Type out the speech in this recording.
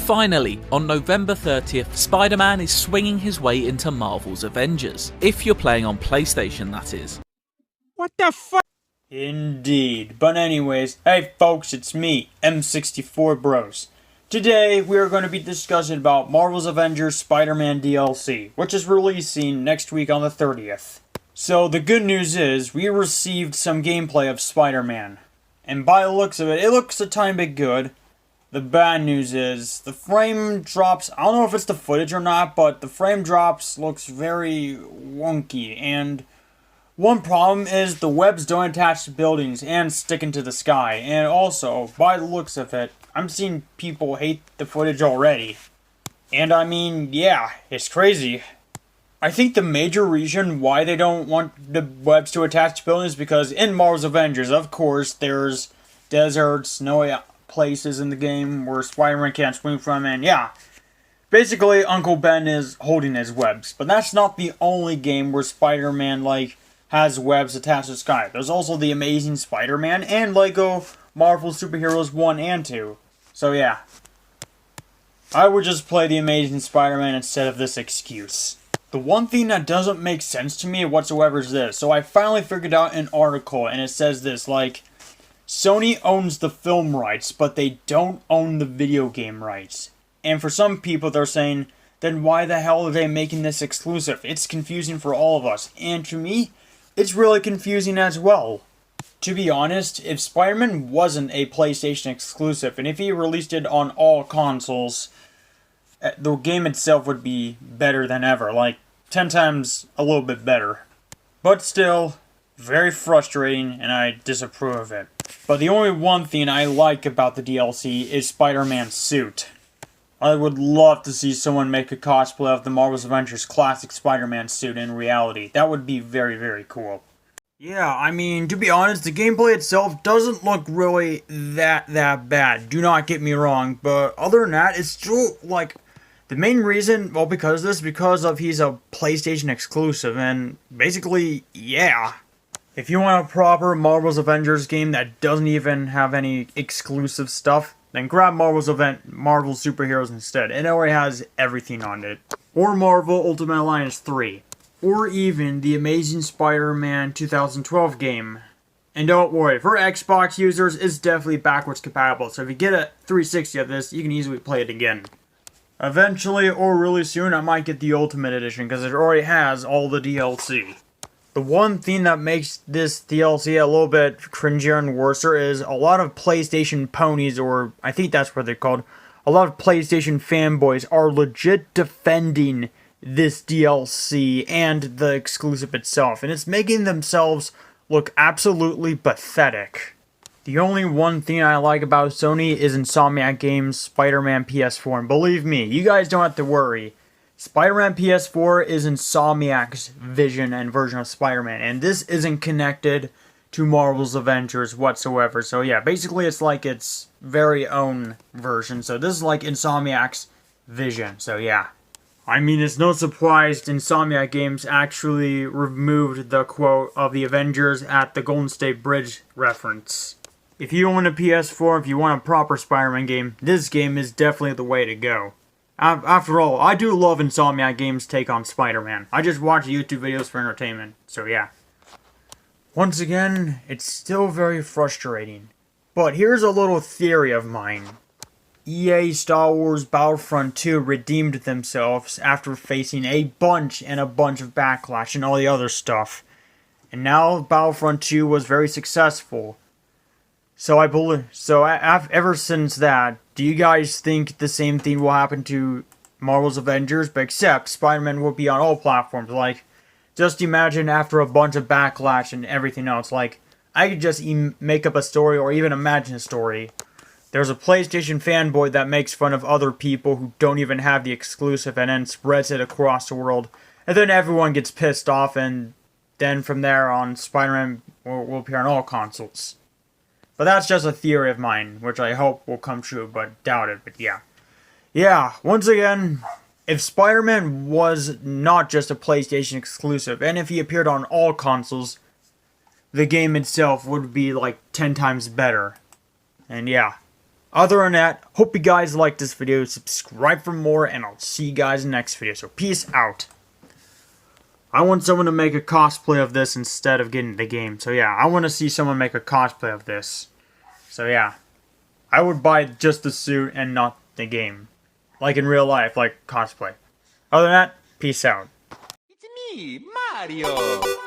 Finally, on November 30th, Spider-Man is swinging his way into Marvel's Avengers. If you're playing on PlayStation, that is. What the fuck? Indeed. But anyways, hey folks, it's me, M64 Bros. Today, we are going to be discussing about Marvel's Avengers Spider-Man DLC, which is releasing next week on the 30th. So, the good news is, we received some gameplay of Spider-Man. And by the looks of it, it looks a tiny bit good. The bad news is, the frame drops, I don't know if it's the footage or not, but the frame drops looks very wonky, and one problem is the webs don't attach to buildings and stick into the sky, and also, by the looks of it, I'm seeing people hate the footage already. And I mean, yeah, it's crazy. I think the major reason why they don't want the webs to attach to buildings is because in Marvel's Avengers, of course, there's deserts, snowy places in the game where Spider-Man can't swing from, and yeah, basically Uncle Ben is holding his webs. But that's not the only game where Spider-Man, has webs attached to the sky. There's also the Amazing Spider-Man and Lego Marvel Superheroes 1 and 2. So yeah, I would just play the Amazing Spider-Man instead of this excuse. The one thing that doesn't make sense to me whatsoever is this. So I finally figured out an article, and it says this, Sony owns the film rights, but they don't own the video game rights. And for some people, they're saying, then why the hell are they making this exclusive? It's confusing for all of us. And to me, it's really confusing as well. To be honest, if Spider-Man wasn't a PlayStation exclusive, and if he released it on all consoles, the game itself would be better than ever. 10 times a little bit better. But still, very frustrating, and I disapprove of it. But the only one thing I like about the DLC is Spider-Man's suit. I would love to see someone make a cosplay of the Marvel's Avengers classic Spider-Man suit in reality. That would be very, very cool. Yeah, I mean, to be honest, the gameplay itself doesn't look really that bad. Do not get me wrong, but other than that, it's still, the main reason, well, because he's a PlayStation exclusive, and basically, yeah. If you want a proper Marvel's Avengers game that doesn't even have any exclusive stuff, then grab Marvel Superheroes instead. It already has everything on it. Or Marvel Ultimate Alliance 3. Or even the Amazing Spider-Man 2012 game. And don't worry, for Xbox users, it's definitely backwards compatible. So if you get a 360 of this, you can easily play it again. Eventually, or really soon, I might get the Ultimate Edition, because it already has all the DLC. The one thing that makes this DLC a little bit cringier and worser is a lot of PlayStation ponies, or I think that's what they're called, a lot of PlayStation fanboys are legit defending this DLC and the exclusive itself, and it's making themselves look absolutely pathetic. The only one thing I like about Sony is Insomniac Games' Spider-Man PS4, and believe me, you guys don't have to worry. Spider-Man PS4 is Insomniac's vision and version of Spider-Man, and this isn't connected to Marvel's Avengers whatsoever. So yeah, basically it's like its very own version. So this is like Insomniac's vision. So yeah. I mean, it's no surprise Insomniac Games actually removed the quote of the Avengers at the Golden State Bridge reference. If you own a PS4, if you want a proper Spider-Man game, this game is definitely the way to go. After all, I do love Insomniac Games' take on Spider-Man. I just watch YouTube videos for entertainment, so yeah. Once again, it's still very frustrating. But here's a little theory of mine. EA Star Wars Battlefront 2 redeemed themselves after facing a bunch of backlash and all the other stuff. And now Battlefront 2 was very successful. Ever since that, do you guys think the same thing will happen to Marvel's Avengers? But except Spider-Man will be on all platforms. Just imagine after a bunch of backlash and everything else. I could just make up a story or even imagine a story. There's a PlayStation fanboy that makes fun of other people who don't even have the exclusive and then spreads it across the world. And then everyone gets pissed off, and then from there on, Spider-Man will appear on all consoles. But that's just a theory of mine, which I hope will come true, but doubt it, but yeah. Yeah, once again, if Spider-Man was not just a PlayStation exclusive, and if he appeared on all consoles, the game itself would be like 10 times better. And yeah. Other than that, hope you guys liked this video, subscribe for more, and I'll see you guys in the next video. So peace out. I want someone to make a cosplay of this instead of getting the game. So yeah, I want to see someone make a cosplay of this. So yeah, I would buy just the suit and not the game. Like in real life, like cosplay. Other than that, peace out. It's me, Mario!